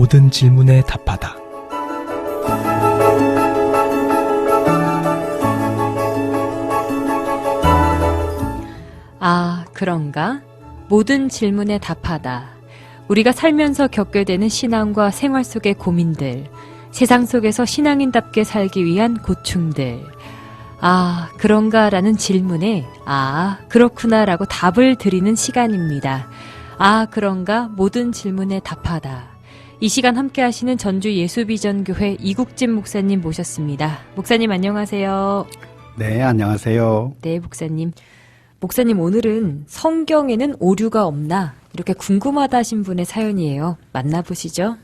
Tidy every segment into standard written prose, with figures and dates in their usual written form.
모든 질문에 답하다. 아, 그런가? 모든 질문에 답하다. 우리가 살면서 겪게 되는 신앙과 생활 속의 고민들, 세상 속에서 신앙인답게 살기 위한 고충들. 아, 그런가? 라는 질문에 아, 그렇구나 라고 답을 드리는 시간입니다. 아, 그런가? 모든 질문에 답하다. 이 시간 함께 하시는 전주 예수비전교회 이국진 목사님 모셨습니다. 목사님 안녕하세요. 네, 안녕하세요. 네, 목사님. 목사님, 오늘은 성경에는 오류가 없나? 이렇게 궁금하다 하신 분의 사연이에요. 만나보시죠.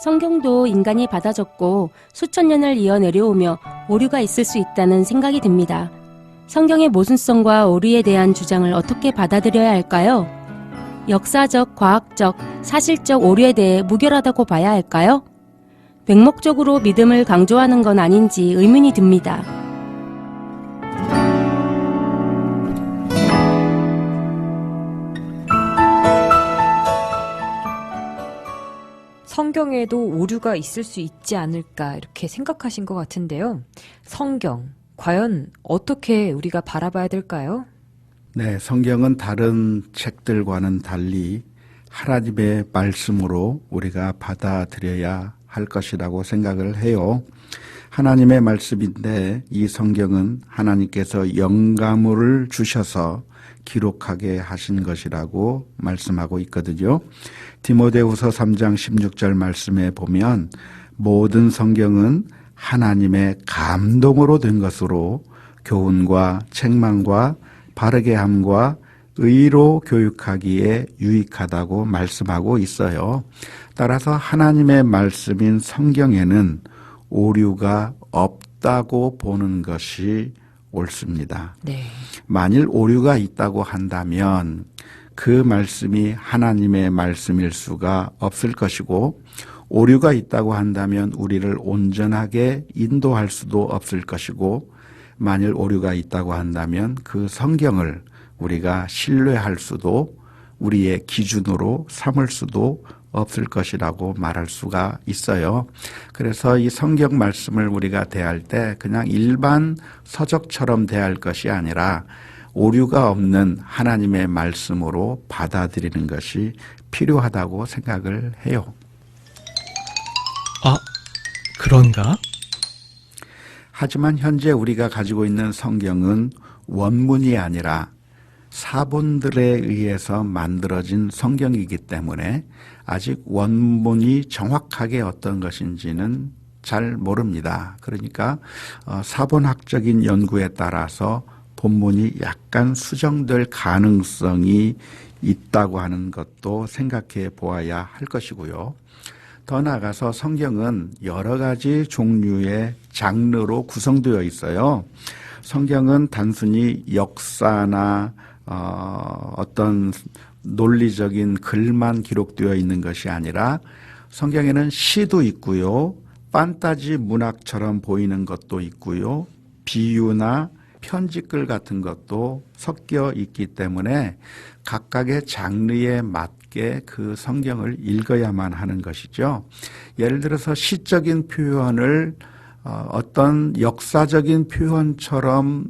성경도 인간이 받아줬고 수천 년을 이어 내려오며 오류가 있을 수 있다는 생각이 듭니다. 성경의 모순성과 오류에 대한 주장을 어떻게 받아들여야 할까요? 역사적, 과학적, 사실적 오류에 대해 무결하다고 봐야 할까요? 맹목적으로 믿음을 강조하는 건 아닌지 의문이 듭니다. 성경에도 오류가 있을 수 있지 않을까 이렇게 생각하신 것 같은데요. 성경, 과연 어떻게 우리가 바라봐야 될까요? 네, 성경은 다른 책들과는 달리 하나님의 말씀으로 우리가 받아들여야 할 것이라고 생각을 해요. 하나님의 말씀인데 이 성경은 하나님께서 영감을 주셔서 기록하게 하신 것이라고 말씀하고 있거든요. 디모데후서 3장 16절 말씀에 보면 모든 성경은 하나님의 감동으로 된 것으로 교훈과 책망과 바르게 함과 의로 교육하기에 유익하다고 말씀하고 있어요. 따라서 하나님의 말씀인 성경에는 오류가 없다고 보는 것이 옳습니다. 네. 만일 오류가 있다고 한다면 그 말씀이 하나님의 말씀일 수가 없을 것이고 오류가 있다고 한다면 우리를 온전하게 인도할 수도 없을 것이고 만일 오류가 있다고 한다면 그 성경을 우리가 신뢰할 수도 우리의 기준으로 삼을 수도 없을 것이라고 말할 수가 있어요. 그래서 이 성경 말씀을 우리가 대할 때 그냥 일반 서적처럼 대할 것이 아니라 오류가 없는 하나님의 말씀으로 받아들이는 것이 필요하다고 생각을 해요. 아, 그런가? 하지만 현재 우리가 가지고 있는 성경은 원문이 아니라 사본들에 의해서 만들어진 성경이기 때문에 아직 원문이 정확하게 어떤 것인지는 잘 모릅니다. 그러니까 사본학적인 연구에 따라서 본문이 약간 수정될 가능성이 있다고 하는 것도 생각해 보아야 할 것이고요. 더 나아가서 성경은 여러 가지 종류의 장르로 구성되어 있어요. 성경은 단순히 역사나 어떤 논리적인 글만 기록되어 있는 것이 아니라 성경에는 시도 있고요. 판타지 문학처럼 보이는 것도 있고요. 비유나 편지글 같은 것도 섞여 있기 때문에 각각의 장르에 맞게 그 성경을 읽어야만 하는 것이죠. 예를 들어서 시적인 표현을 어떤 역사적인 표현처럼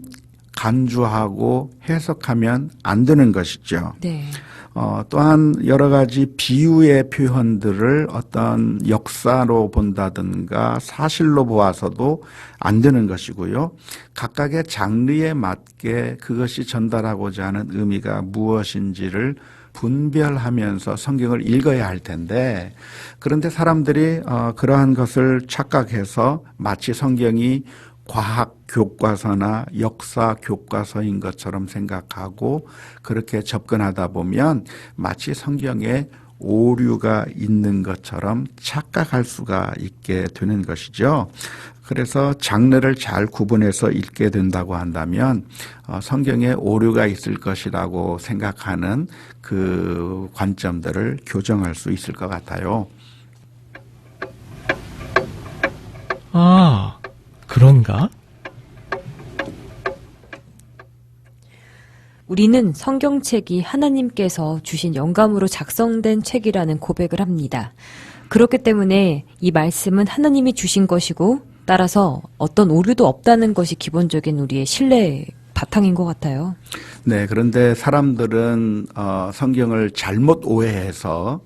간주하고 해석하면 안 되는 것이죠. 네. 또한 여러 가지 비유의 표현들을 어떤 역사로 본다든가 사실로 보아서도 안 되는 것이고요. 각각의 장르에 맞게 그것이 전달하고자 하는 의미가 무엇인지를 분별하면서 성경을 읽어야 할 텐데 그런데 사람들이 그러한 것을 착각해서 마치 성경이 과학 교과서나 역사 교과서인 것처럼 생각하고 그렇게 접근하다 보면 마치 성경에 오류가 있는 것처럼 착각할 수가 있게 되는 것이죠. 그래서 장르를 잘 구분해서 읽게 된다고 한다면 성경에 오류가 있을 것이라고 생각하는 그 관점들을 교정할 수 있을 것 같아요. 아, 그런가? 우리는 성경책이 하나님께서 주신 영감으로 작성된 책이라는 고백을 합니다. 그렇기 때문에 이 말씀은 하나님이 주신 것이고 따라서 어떤 오류도 없다는 것이 기본적인 우리의 신뢰 바탕인 것 같아요. 네, 그런데 사람들은 성경을 잘못 오해해서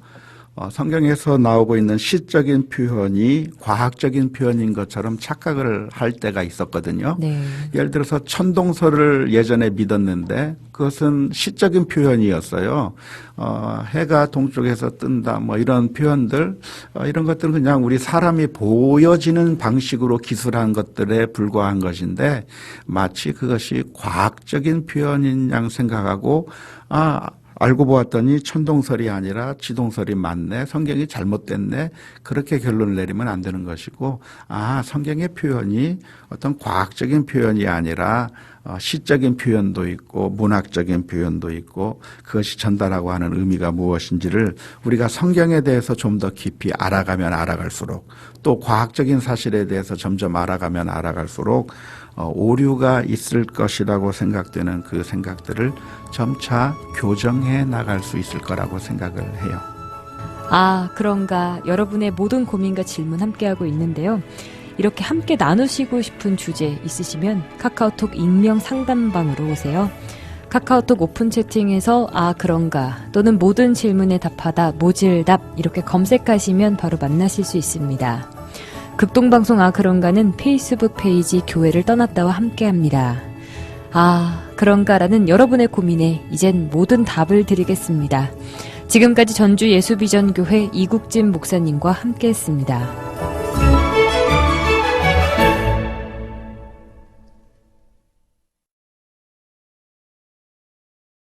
성경에서 나오고 있는 시적인 표현이 과학적인 표현인 것처럼 착각을 할 때가 있었거든요. 네. 예를 들어서 천동설을 예전에 믿었는데 그것은 시적인 표현이었어요. 해가 동쪽에서 뜬다 뭐 이런 표현들 이런 것들은 그냥 우리 사람이 보여지는 방식으로 기술한 것들에 불과한 것인데 마치 그것이 과학적인 표현인 양 생각하고 알고 보았더니 천동설이 아니라 지동설이 맞네. 성경이 잘못됐네. 그렇게 결론을 내리면 안 되는 것이고 성경의 표현이 어떤 과학적인 표현이 아니라 시적인 표현도 있고 문학적인 표현도 있고 그것이 전달하고 하는 의미가 무엇인지를 우리가 성경에 대해서 좀 더 깊이 알아가면 알아갈수록 또 과학적인 사실에 대해서 점점 알아가면 알아갈수록 오류가 있을 것이라고 생각되는 그 생각들을 점차 교정해 나갈 수 있을 거라고 생각을 해요. 그런가. 여러분의 모든 고민과 질문 함께하고 있는데요. 이렇게 함께 나누시고 싶은 주제 있으시면 카카오톡 익명 상담방으로 오세요. 카카오톡 오픈 채팅에서 그런가 또는 모든 질문에 답하다 모질답 이렇게 검색하시면 바로 만나실 수 있습니다. 극동방송 그런가는 페이스북 페이지 교회를 떠났다와 함께합니다. 그런가라는 여러분의 고민에 이젠 모든 답을 드리겠습니다. 지금까지 전주 예수비전교회 이국진 목사님과 함께했습니다.